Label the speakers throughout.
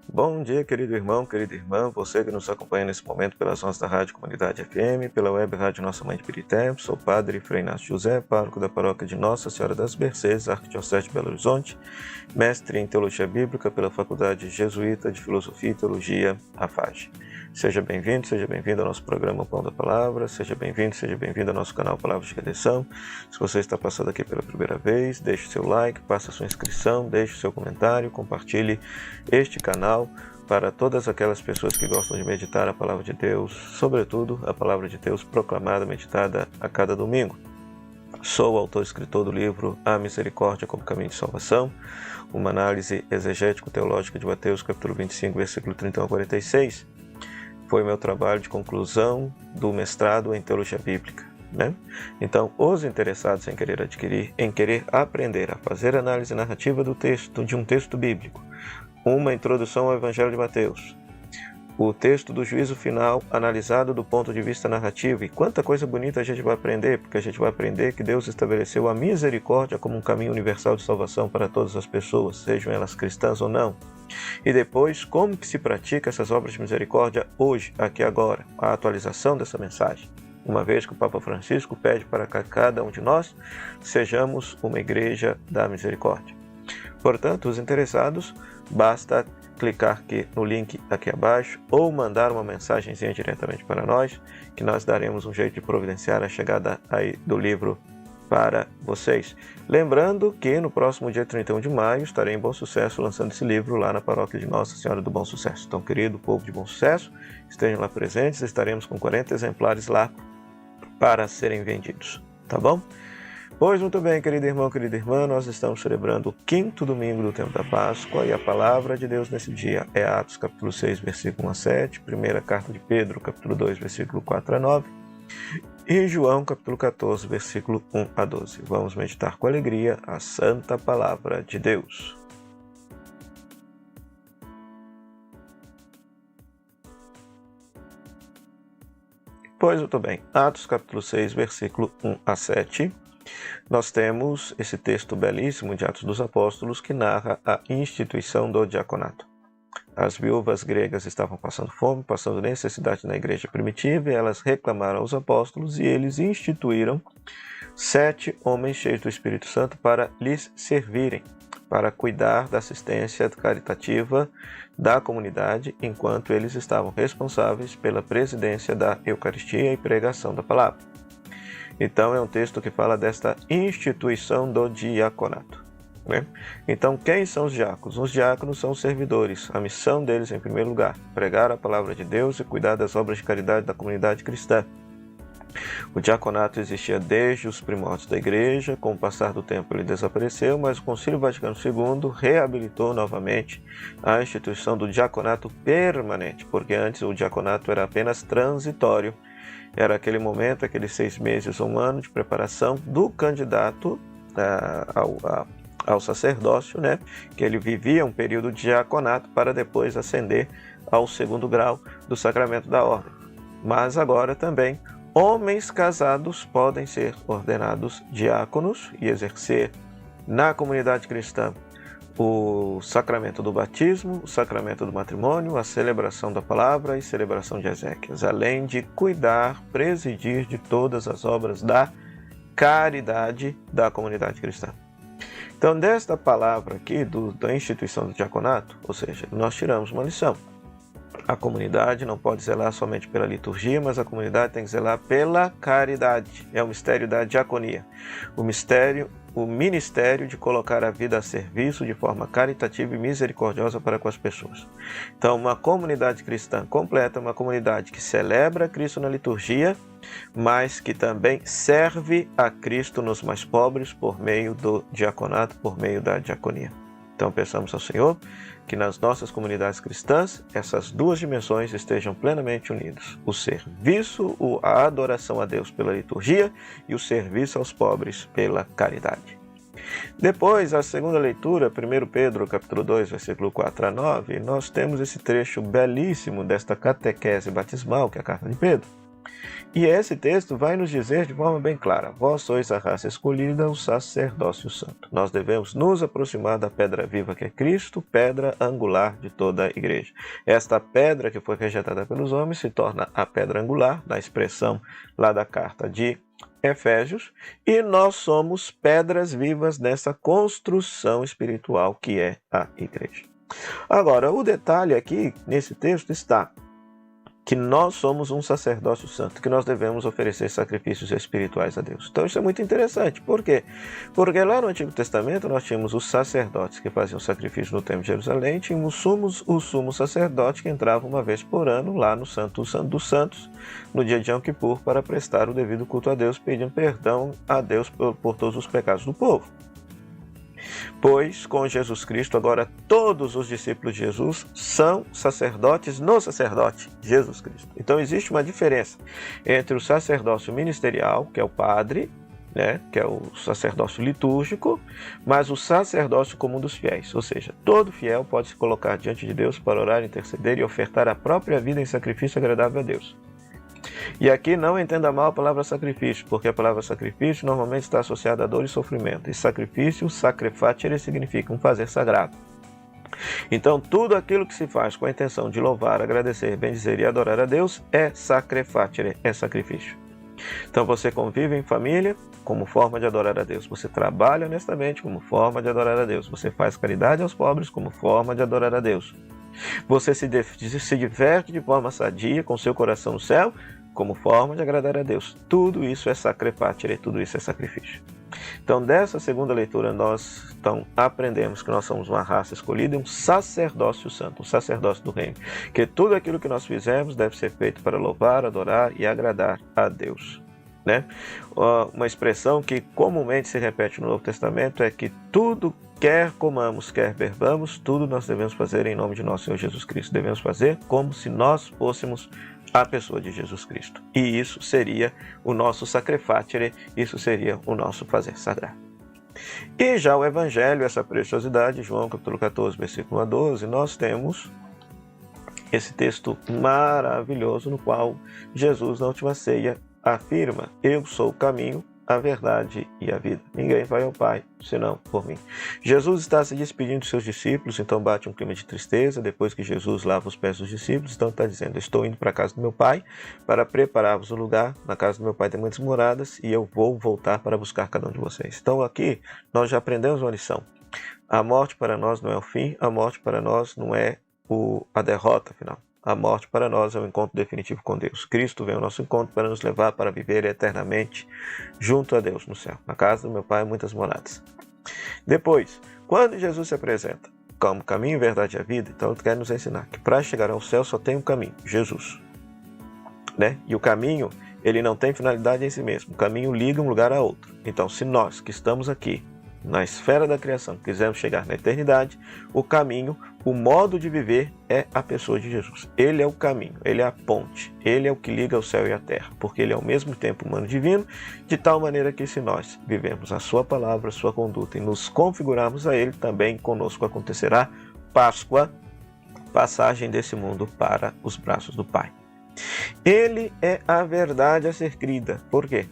Speaker 1: Bom dia, querido irmão, querida irmã, você que nos acompanha nesse momento pelas ondas da Rádio Comunidade FM, pela web Rádio Nossa Mãe de Pirité. Sou o padre Frei Inácio José, pároco da paróquia de Nossa Senhora das Mercês, Arquidiocese de Belo Horizonte, mestre em Teologia Bíblica pela Faculdade Jesuíta de Filosofia e Teologia, AFAGE. Seja bem-vindo ao nosso programa Pão da Palavra, seja bem-vindo ao nosso canal Palavras de Redenção. Se você está passando aqui pela primeira vez, deixe seu like, faça sua inscrição, deixe seu comentário, compartilhe este canal para todas aquelas pessoas que gostam de meditar a Palavra de Deus, sobretudo a Palavra de Deus proclamada, meditada a cada domingo. Sou o autor e escritor do livro A Misericórdia como Caminho de Salvação, uma análise exegético-teológica de Mateus, capítulo 25, versículo 31 a 46. Foi meu trabalho de conclusão do mestrado em Teologia Bíblica, né? Então, os interessados em querer adquirir, em querer aprender a fazer análise narrativa do texto, de um texto bíblico, uma introdução ao Evangelho de Mateus, o texto do juízo final analisado do ponto de vista narrativo, e quanta coisa bonita a gente vai aprender, porque a gente vai aprender que Deus estabeleceu a misericórdia como um caminho universal de salvação para todas as pessoas, sejam elas cristãs ou não. E depois, como que se pratica essas obras de misericórdia hoje, aqui agora, a atualização dessa mensagem. Uma vez que o Papa Francisco pede para que cada um de nós sejamos uma igreja da misericórdia. Portanto, os interessados, basta clicar aqui no link aqui abaixo ou mandar uma mensagenzinha diretamente para nós, que nós daremos um jeito de providenciar a chegada aí do livro para vocês. Lembrando que no próximo dia 31 de maio estarei em Bom Sucesso lançando esse livro lá na paróquia de Nossa Senhora do Bom Sucesso. Então, querido povo de Bom Sucesso, estejam lá presentes, estaremos com 40 exemplares lá para serem vendidos, tá bom? Pois muito bem, querido irmão, querida irmã, nós estamos celebrando o 5º domingo do tempo da Páscoa e a palavra de Deus nesse dia é Atos capítulo 6, versículo 1 a 7, primeira carta de Pedro, capítulo 2, versículo 4 a 9, e João capítulo 14, versículo 1 a 12. Vamos meditar com alegria a santa palavra de Deus. Pois muito bem, Atos capítulo 6, versículo 1 a 7. Nós temos esse texto belíssimo de Atos dos Apóstolos que narra a instituição do diaconato. As viúvas gregas estavam passando fome, passando necessidade na igreja primitiva, e elas reclamaram aos apóstolos e eles instituíram 7 homens cheios do Espírito Santo para lhes servirem, para cuidar da assistência caritativa da comunidade, enquanto eles estavam responsáveis pela presidência da Eucaristia e pregação da palavra. Então, é um texto que fala desta instituição do diaconato, né? Então, quem são os diáconos? Os diáconos são os servidores. A missão deles, em primeiro lugar, pregar a palavra de Deus e cuidar das obras de caridade da comunidade cristã. O diaconato existia desde os primórdios da igreja. Com o passar do tempo ele desapareceu, mas o Concílio Vaticano II reabilitou novamente a instituição do diaconato permanente, porque antes o diaconato era apenas transitório. Era aquele momento, aqueles 6 meses ou um ano de preparação do candidato ao sacerdócio, né? Que ele vivia um período de diaconato para depois ascender ao 2º grau do sacramento da ordem. Mas agora também homens casados podem ser ordenados diáconos e exercer na comunidade cristã o sacramento do batismo, o sacramento do matrimônio, a celebração da palavra e celebração de exéquias, além de cuidar, presidir de todas as obras da caridade da comunidade cristã. Então, desta palavra aqui, da instituição do diaconato, ou seja, nós tiramos uma lição. A comunidade não pode zelar somente pela liturgia, mas a comunidade tem que zelar pela caridade. É o mistério da diaconia. O ministério de colocar a vida a serviço de forma caritativa e misericordiosa para com as pessoas. Então, uma comunidade cristã completa, uma comunidade que celebra Cristo na liturgia, mas que também serve a Cristo nos mais pobres por meio do diaconato, por meio da diaconia. Então, peçamos ao Senhor que nas nossas comunidades cristãs essas duas dimensões estejam plenamente unidas. O serviço, a adoração a Deus pela liturgia e o serviço aos pobres pela caridade. Depois, a segunda leitura, 1 Pedro, capítulo 2, versículo 4 a 9, nós temos esse trecho belíssimo desta catequese batismal, que é a carta de Pedro. E esse texto vai nos dizer de forma bem clara: vós sois a raça escolhida, o sacerdócio santo. Nós devemos nos aproximar da pedra viva que é Cristo, pedra angular de toda a igreja. Esta pedra que foi rejeitada pelos homens se torna a pedra angular, na expressão lá da carta de Efésios, e nós somos pedras vivas nessa construção espiritual que é a igreja. Agora, o detalhe aqui nesse texto está que nós somos um sacerdócio santo, que nós devemos oferecer sacrifícios espirituais a Deus. Então isso é muito interessante. Por quê? Porque lá no Antigo Testamento nós tínhamos os sacerdotes que faziam sacrifício no Templo de Jerusalém, tínhamos o sumo sacerdote que entrava uma vez por ano lá no Santo dos Santos, no dia de Yom Kippur, para prestar o devido culto a Deus, pedindo perdão a Deus por todos os pecados do povo. Pois, com Jesus Cristo, agora todos os discípulos de Jesus são sacerdotes no sacerdote, Jesus Cristo. Então existe uma diferença entre o sacerdócio ministerial, que é o padre, que é o sacerdócio litúrgico, mas o sacerdócio comum dos fiéis. Ou seja, todo fiel pode se colocar diante de Deus para orar, interceder e ofertar a própria vida em sacrifício agradável a Deus. E aqui não entenda mal a palavra sacrifício, porque a palavra sacrifício normalmente está associada a dor e sofrimento. E sacrifício, sacrificere, significa um fazer sagrado. Então, tudo aquilo que se faz com a intenção de louvar, agradecer, bendizer e adorar a Deus é sacrificere, é sacrifício. Então, você convive em família como forma de adorar a Deus. Você trabalha honestamente como forma de adorar a Deus. Você faz caridade aos pobres como forma de adorar a Deus. Você se diverte de forma sadia com seu coração no céu, como forma de agradar a Deus. Tudo isso é sacrificere, tudo isso é sacrifício. Então, dessa segunda leitura, nós aprendemos que nós somos uma raça escolhida e um sacerdócio santo, um sacerdócio do reino. Que tudo aquilo que nós fizermos deve ser feito para louvar, adorar e agradar a Deus. Uma expressão que comumente se repete no Novo Testamento é que tudo, quer comamos, quer bebamos, tudo nós devemos fazer em nome de nosso Senhor Jesus Cristo. Devemos fazer como se nós fôssemos a pessoa de Jesus Cristo. E isso seria o nosso sacrificere, isso seria o nosso fazer sagrado. E já o Evangelho, essa preciosidade, João capítulo 14, versículo 1 a 12, nós temos esse texto maravilhoso no qual Jesus, na última ceia, afirma: eu sou o caminho, a verdade e a vida. Ninguém vai ao Pai, senão por mim. Jesus está se despedindo dos seus discípulos, então bate um clima de tristeza, depois que Jesus lava os pés dos discípulos, então está dizendo: estou indo para a casa do meu Pai, para preparar-vos um lugar, na casa do meu Pai tem muitas moradas, e eu vou voltar para buscar cada um de vocês. Então aqui, nós já aprendemos uma lição. A morte para nós não é o fim, a morte para nós não é a derrota final. A morte para nós é o encontro definitivo com Deus. Cristo vem ao nosso encontro para nos levar para viver eternamente junto a Deus no céu. Na casa do meu Pai, muitas moradas. Depois, quando Jesus se apresenta como caminho, verdade e a vida, então ele quer nos ensinar que para chegar ao céu só tem um caminho, Jesus. E o caminho, ele não tem finalidade em si mesmo. O caminho liga um lugar a outro. Então, se nós que estamos aqui na esfera da criação quisermos chegar na eternidade, o caminho, o modo de viver é a pessoa de Jesus. Ele é o caminho, ele é a ponte, ele é o que liga o céu e a terra, porque ele é ao mesmo tempo humano e divino, de tal maneira que se nós vivemos a sua palavra, a sua conduta e nos configurarmos a ele, também conosco acontecerá Páscoa, passagem desse mundo para os braços do Pai. Ele é a verdade a ser crida. Por quê?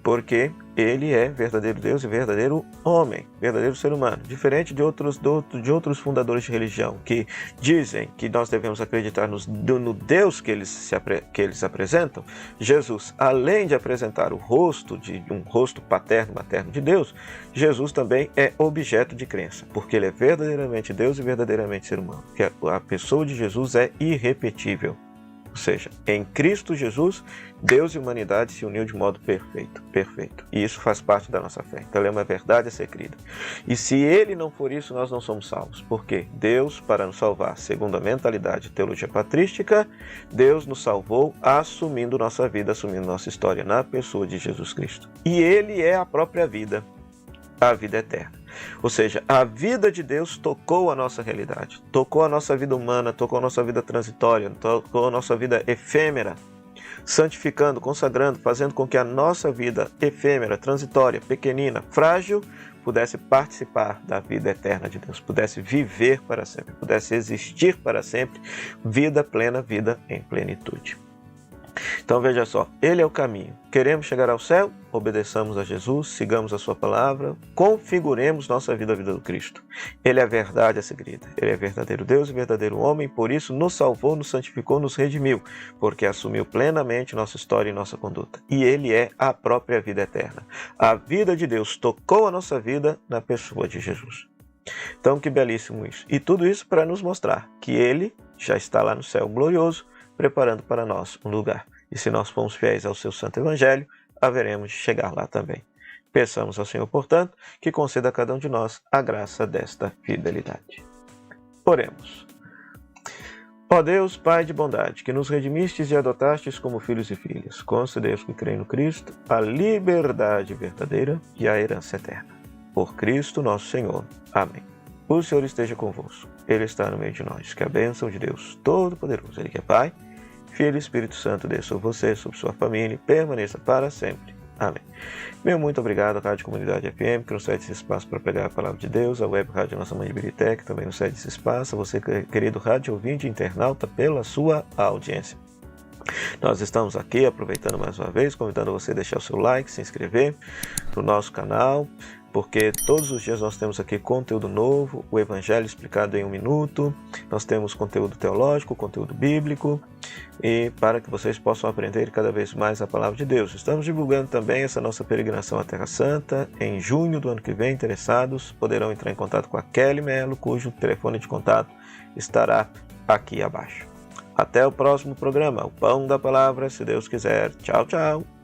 Speaker 1: Porque ele é verdadeiro Deus e verdadeiro homem, verdadeiro ser humano. Diferente de outros fundadores de religião que dizem que nós devemos acreditar no Deus que eles apresentam, Jesus, além de apresentar um rosto paterno, materno de Deus, Jesus também é objeto de crença, porque ele é verdadeiramente Deus e verdadeiramente ser humano. Porque a pessoa de Jesus é irrepetível. Ou seja, em Cristo Jesus, Deus e humanidade se uniu de modo perfeito. E isso faz parte da nossa fé. Então, ele é uma verdade a ser crida. E se ele não for isso, nós não somos salvos. Por quê? Deus, para nos salvar, segundo a mentalidade teologia patrística, Deus nos salvou assumindo nossa vida, assumindo nossa história na pessoa de Jesus Cristo. E ele é a própria vida, a vida eterna. Ou seja, a vida de Deus tocou a nossa realidade, tocou a nossa vida humana, tocou a nossa vida transitória, tocou a nossa vida efêmera, santificando, consagrando, fazendo com que a nossa vida efêmera, transitória, pequenina, frágil, pudesse participar da vida eterna de Deus, pudesse viver para sempre, pudesse existir para sempre, vida plena, vida em plenitude. Então veja só, Ele é o caminho. Queremos chegar ao céu? Obedeçamos a Jesus, sigamos a sua palavra, configuremos nossa vida à vida do Cristo. Ele é a verdade a seguida. Ele é verdadeiro Deus e verdadeiro homem, por isso nos salvou, nos santificou, nos redimiu, porque assumiu plenamente nossa história e nossa conduta. E Ele é a própria vida eterna. A vida de Deus tocou a nossa vida na pessoa de Jesus. Então que belíssimo isso. E tudo isso para nos mostrar que Ele já está lá no céu glorioso, preparando para nós um lugar. E se nós formos fiéis ao seu santo evangelho, haveremos de chegar lá também. Peçamos ao Senhor, portanto, que conceda a cada um de nós a graça desta fidelidade. Oremos. Ó Deus, Pai de bondade, que nos redimistes e adotastes como filhos e filhas, concedei-nos que creem no Cristo a liberdade verdadeira e a herança eterna. Por Cristo nosso Senhor. Amém. O Senhor esteja convosco. Ele está no meio de nós. Que a bênção de Deus Todo-Poderoso, Ele que é Pai, Filho e Espírito Santo, desça sobre você, sobre sua família e permaneça para sempre. Amém. Meu muito obrigado à Rádio Comunidade FM, que nos cede esse espaço para pregar a Palavra de Deus, a Web Rádio Nossa Mãe de Birité, que também nos cede esse espaço, a você, querido rádio ouvinte internauta, pela sua audiência. Nós estamos aqui, aproveitando mais uma vez, convidando você a deixar o seu like, se inscrever no nosso canal, porque todos os dias nós temos aqui conteúdo novo, o Evangelho explicado em 1 minuto, nós temos conteúdo teológico, conteúdo bíblico, e para que vocês possam aprender cada vez mais a Palavra de Deus. Estamos divulgando também essa nossa peregrinação à Terra Santa, em junho do ano que vem. Interessados poderão entrar em contato com a Kelly Melo, cujo telefone de contato estará aqui abaixo. Até o próximo programa, o Pão da Palavra, se Deus quiser. Tchau, tchau.